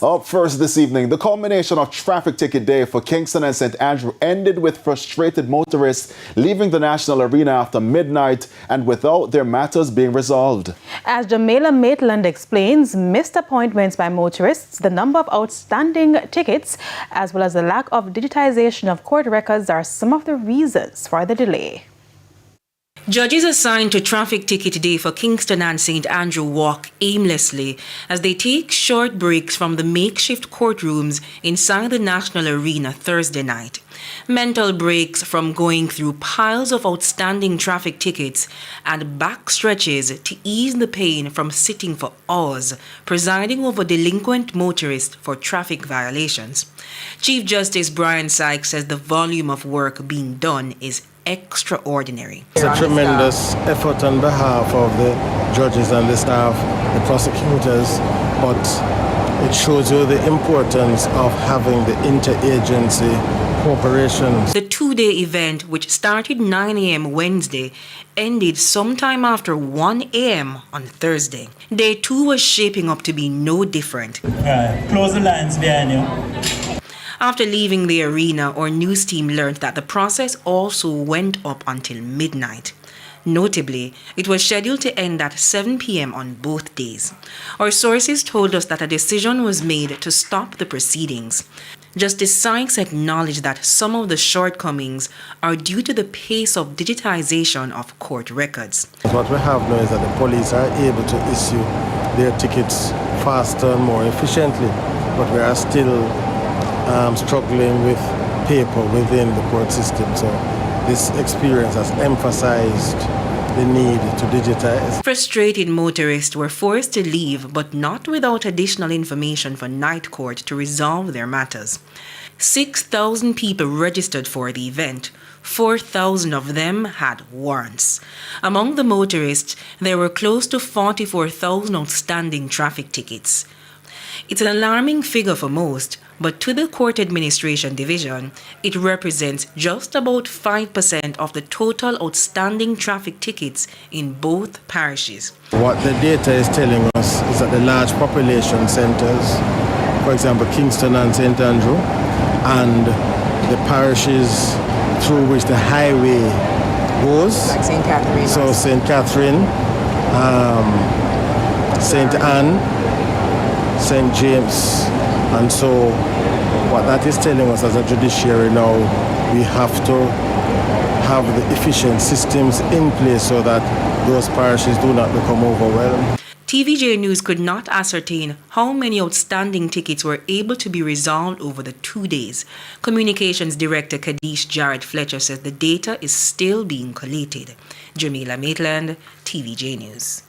Up first this evening, the culmination of traffic ticket day for Kingston and St ended with frustrated motorists leaving the National Arena after midnight and without their matters being resolved. As Jamaila Maitland explains, missed appointments by motorists, the number of outstanding tickets, as well as the lack of digitization of court records are some of the reasons for the delay. Judges assigned to traffic ticket day for Kingston and St Andrew walk aimlessly as they take short breaks from the makeshift courtrooms inside the National Arena Thursday night. Mental breaks from going through piles of outstanding traffic tickets and back stretches to ease the pain from sitting for hours presiding over delinquent motorists for traffic violations. Chief Justice Brian Sykes says the volume of work being done is extraordinary. It's a tremendous effort on behalf of the judges and the staff, the prosecutors, but it shows you the importance of having the interagency cooperation. The two-day event, which started 9 a.m. Wednesday, ended sometime after 1 a.m. on Thursday. Day 2 was shaping up to be no different. Right. Close the lines behind you. After leaving the arena, our news team learned that the process also went up until midnight. Notably, it was scheduled to end at 7 p.m. on both days. Our sources told us that a decision was made to stop the proceedings. Justice Sykes acknowledged that some of the shortcomings are due to the pace of digitization of court records. What we have now is that the police are able to issue their tickets faster and more efficiently, but we are still struggling with paper within the court system. So this experience has emphasized the need to digitize. Frustrated motorists were forced to leave, but not without additional information for night court to resolve their matters. 6,000 people registered for the event. 4,000 of them had warrants. Among the motorists, there were close to 44,000 outstanding traffic tickets. It's an alarming figure for most, but to the Court Administration Division, it represents just about 5% of the total outstanding traffic tickets in both parishes. What the data is telling us is that the large population centres, for example Kingston and St Andrew, and the parishes through which the highway goes, like St Catherine. So St Catherine, St Anne, St James, and so what that is telling us as a judiciary now, we have to have the efficient systems in place so that those parishes do not become overwhelmed. TVJ News could not ascertain how many outstanding tickets were able to be resolved over the 2 days. Communications Director Kadish Jared Fletcher says the data is still being collated. Jamaila Maitland, TVJ News.